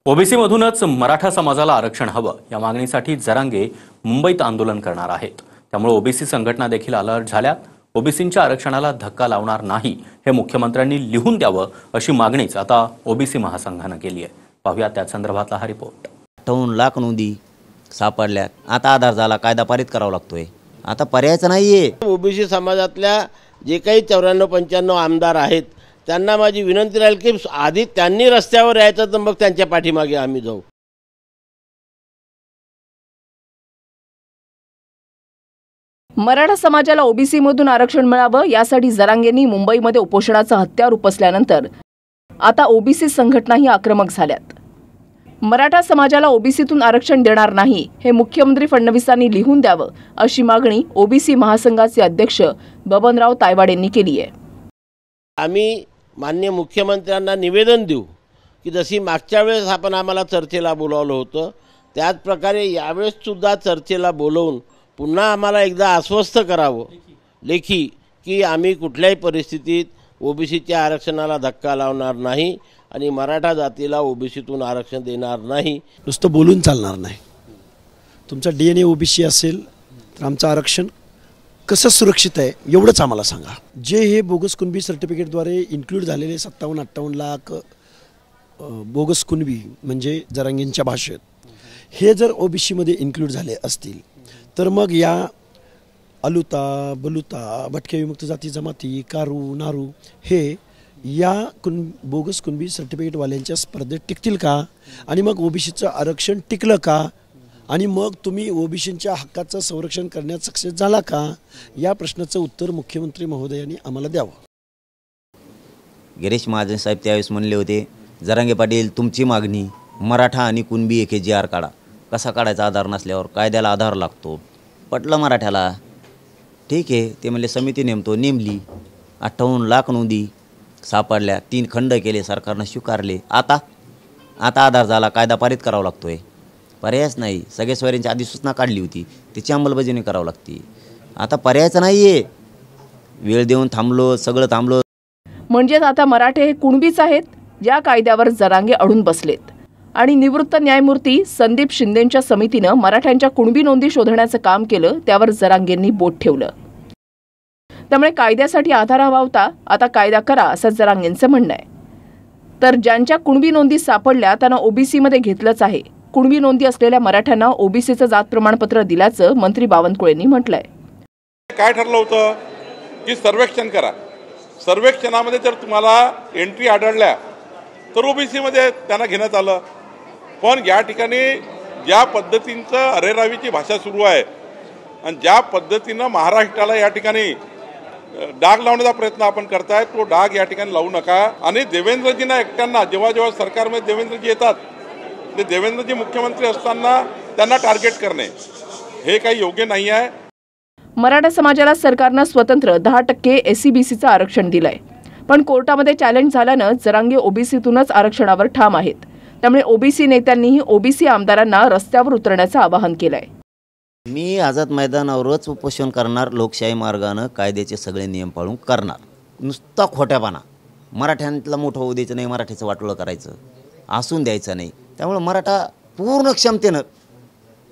OBC मधूनच मराठा समाजाला आरक्षण हवं या मागणीसाठी जरांगे मुंबईत आंदोलन करणार आहेत। त्यामुळे ओबीसी संघटना देखील अलर्ट झाल्यात। ओबीसींच्या आरक्षणाला धक्का लावणार नाही हे मुख्यमंत्र्यांनी लिहून द्यावं अशी मागणीच आता ओबीसी महासंघानं केली आहे। पाहूया त्या संदर्भातला हा रिपोर्ट। 58 लाख नोंदी सापडल्या, आता आधार झाला, कायदा पारित करावा लागतोय, आता पर्यायच नाहीये। ओबीसी समाजातल्या जे काही 94-95 आमदार आहेत त्यांना माझी विनंती राहील की आधी त्यांनी रस्त्यावर यायचं तर मग त्यांच्या पाठीमागे आम्ही जाऊ। मराठा समाजाला ओबीसी मधून आरक्षण मिळावं यासाठी जरांगेंनी मुंबईमध्ये उपोषणाचं हत्यार उपसल्यानंतर आता ओबीसी संघटनाही आक्रमक झाल्यात। मराठा समाजाला ओबीसीतून आरक्षण देणार नाही हे मुख्यमंत्री फडणवीसांनी लिहून द्यावं अशी मागणी ओबीसी महासंघाचे अध्यक्ष बबनराव तायवाड यांनी केली आहे। आम्ही माननीय मुख्यमंत्र्यांना निवेदन देऊ की जशी मागच्या वेळेस आपण आम्हाला चर्चेला बोलावलं होतं त्याच प्रकारे यावेळेस सुद्धा चर्चेला बोलवून पुन्हा आम्हाला एकदा आश्वस्त करावं लेखी की आम्ही कुठल्याही परिस्थितीत ओबीसीच्या आरक्षणाला धक्का लावणार नाही आणि मराठा जातीला ओबीसीतून आरक्षण देणार नाही। नुसतं बोलून चालणार नाही। तुमचा डीएनए ओबीसी असेल तर आमचं आरक्षण कसं सुरक्षित आहे एवढंच आम्हाला सांगा। जे हे बोगस कुणबी सर्टिफिकेटद्वारे इन्क्लूड झालेले 57-58 लाख बोगस कुणबी म्हणजे जरांगेंच्या भाषेत हे जर ओबीसीमध्ये इन्क्लूड झाले असतील तर मग या अलुता बलुता भटके विमुक्त जाती जमाती कारू नारू हे या बोगस कुणबी सर्टिफिकेटवाल्यांच्या स्पर्धेत टिकतील का आणि मग ओबीसीचं आरक्षण टिकलं का आणि मग तुम्ही ओबीसींच्या हक्काचं संरक्षण करण्यात सक्सेस झाला का या प्रश्नाचं उत्तर मुख्यमंत्री महोदयांनी आम्हाला द्यावं। गिरीश महाजन साहेब त्यावेळेस म्हणले होते, जरांगे पाटील तुमची मागणी मराठा आणि कुणबी एकेजीआर काढा। कसा काढायचा आधार नसल्यावर कायद्याला आधार लागतो। पटलं मराठ्याला, ठीक आहे। ते म्हणले समिती नेमतो, नेमली। 58 लाख नोंदी सापडल्या, 3 खंड केले, सरकारनं स्वीकारले। आता आधार झाला, कायदा पारित करावा लागतोय, पर्यायच नाही। सगळ्या स्वाऱ्यांची अधिसूचना काढली होती, त्याची अंमलबजावणी करावी लागते। आता पर्यायच नाहीये। वेळ देऊन थांबलो, सगळं थांबलो। म्हणजेच आता मराठे हे कुणबीच आहेत ज्या कायद्यावर जरांगे अडून बसलेत आणि निवृत्त न्यायमूर्ती संदीप शिंदेंच्या समितीनं मराठ्यांच्या कुणबी नोंदी शोधण्याचं काम केलं, त्यावर जरांगेंनी बोट ठेवलं। त्यामुळे कायद्यासाठी आधार हवा होता, आता कायदा करा असं जरांगेंचं म्हणणं आहे। तर ज्यांच्या कुणबी नोंदी सापडल्या त्यांना ओबीसीमध्ये घेतलंच आहे। कुणबी नोंदी असलेल्या मराठ्यांना ओबीसीचं जात प्रमाणपत्र दिल्याचं मंत्री बावनकुळेंनी म्हटलंय। काय ठरलं होतं की सर्वेक्षण करा, सर्वेक्षणामध्ये जर तुम्हाला एंट्री आढळल्या तर ओबीसीमध्ये त्यांना घेण्यात आलं। पण या ठिकाणी ज्या पद्धतीचं अरेरावीची भाषा सुरू आहे आणि ज्या पद्धतीनं महाराष्ट्राला या ठिकाणी डाग लावण्याचा प्रयत्न आपण करताय तो डाग या ठिकाणी लावू नका। आणि देवेंद्रजींना एकट्यांना जेव्हा जेव्हा सरकारमध्ये देवेंद्रजी येतात ते देवेंद्रजी मुख्यमंत्री असताना त्यांना टार्गेट करणे हे काही योग्य नाही आहे। मराठा समाजाला सरकारनं स्वतंत्र 10% एससीबीसीचं आरक्षण दिलंय, पण कोर्टामध्ये चॅलेंज झाल्यानं जरांगे ओबीसीतूनच आरक्षणावर ठाम आहेत। त्यामुळे ओबीसी नेत्यांनीही ओबीसी आमदारांना रस्त्यावर उतरण्याचं आवाहन केलंय। मी आझाद मैदानावरच उपोषण करणार, लोकशाही मार्गानं कायद्याचे सगळे नियम पाळून करणार। नुसता खोट्यापणा मराठ्यांतला मोठं होऊ द्यायचं नाही, मराठीचं वाटोळं करायचं असून द्यायचं नाही। त्यामुळे मराठा पूर्ण क्षमतेनं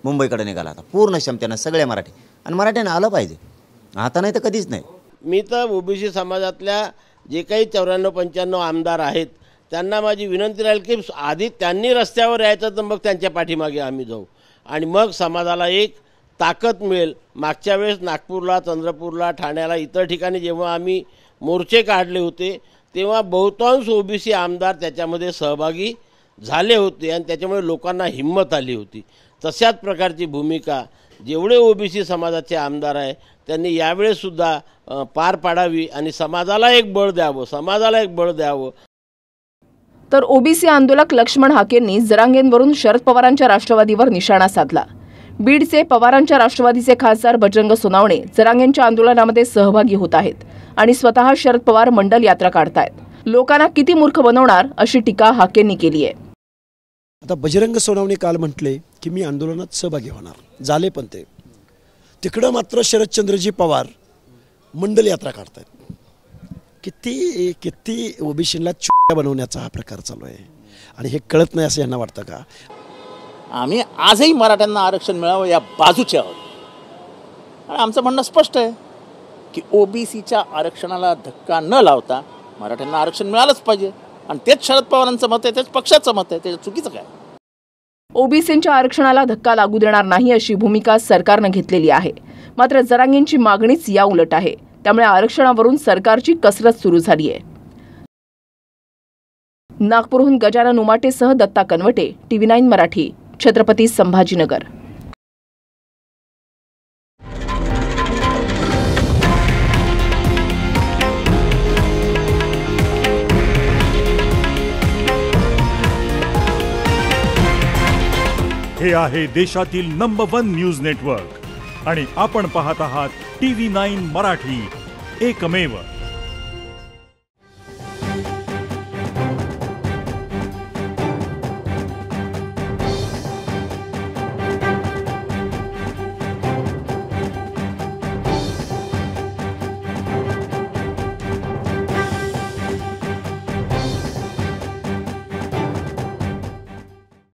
मुंबईकडे निघाला, आता पूर्ण क्षमतेनं सगळे मराठी आणि मराठ्यानं आलं पाहिजे, आता नाही तर कधीच नाही। मी तर ओबीसी समाजातल्या जे काही 94-95 आमदार आहेत त्यांना माझी विनंती राहील की आधी त्यांनी रस्त्यावर यायचं तर मग त्यांच्या पाठीमागे आम्ही जाऊ आणि मग समाजाला एक ताकद मिळेल। मागच्या वेळेस नागपूरला, चंद्रपूरला, ठाण्याला इतर ठिकाणी जेव्हा आम्ही मोर्चे काढले होते तेव्हा बहुतांश ओबीसी आमदार त्याच्यामध्ये सहभागी झाले होते आणि त्याच्यामुळे लोकांना हिंमत आली होती। तशाच प्रकारची भूमिका जेवढे ओबीसी समाजाचे आमदार आहे त्यांनी यावेळेसुद्धा पार पाडावी आणि समाजाला एक बळ द्यावं। तर ओबीसी आंदोलक लक्ष्मण हाकेंनी जरांगेंवरून शरद पवारांच्या राष्ट्रवादीवर निशाणा साधला। बीडचे पवारांच्या राष्ट्रवादीचे खासदार बजरंग सोनावणे जरांगेंच्या आंदोलनामध्ये सहभागी होत आहेत आणि स्वतः शरद पवार मंडल यात्रा काढतायत। लोकांना किती मूर्ख बनवणार अशी टीका हाकेंनी केली आहे। आता बजरंग सोनावणे काल म्हटले की मी आंदोलनात सहभागी होणार, झाले पण ते तिकडं मात्र शरदचंद्रजी पवार मंडल यात्रा काढतात। किती ओबीसीला बनवण्याचा हा प्रकार चालू आहे। आणि हे कळत नाही असं यांना वाटतं का? आम्ही आजही मराठ्यांना आरक्षण मिळावं या बाजूचे आहोत आणि आमचं म्हणणं स्पष्ट आहे की ओबीसीच्या आरक्षणाला धक्का न लावता मराठ्यांना आरक्षण मिळालंच पाहिजे आणि तेच शरद पवारांचं मत आहे, तेच पक्षाचं मत आहे, त्याच्या चुकीचं काय? ओबीसींच्या आरक्षणाला धक्का लागू देणार नाही अशी भूमिका सरकारनं घेतलेली आहे. मात्र जरांगेंची मागणीच या उलट आहे. त्यामुळे आरक्षणावरून सरकारची कसरत सुरू झाली आहे. नागपूरहून गजानन उमाटेसह दत्ता कनवटे, TV9 मराठी, छत्रपती संभाजीनगर. हे आहे देशातील नंबर 1 न्यूज नेटवर्क आणि आपण पाहत आहात TV9 मराठी, एकमेव.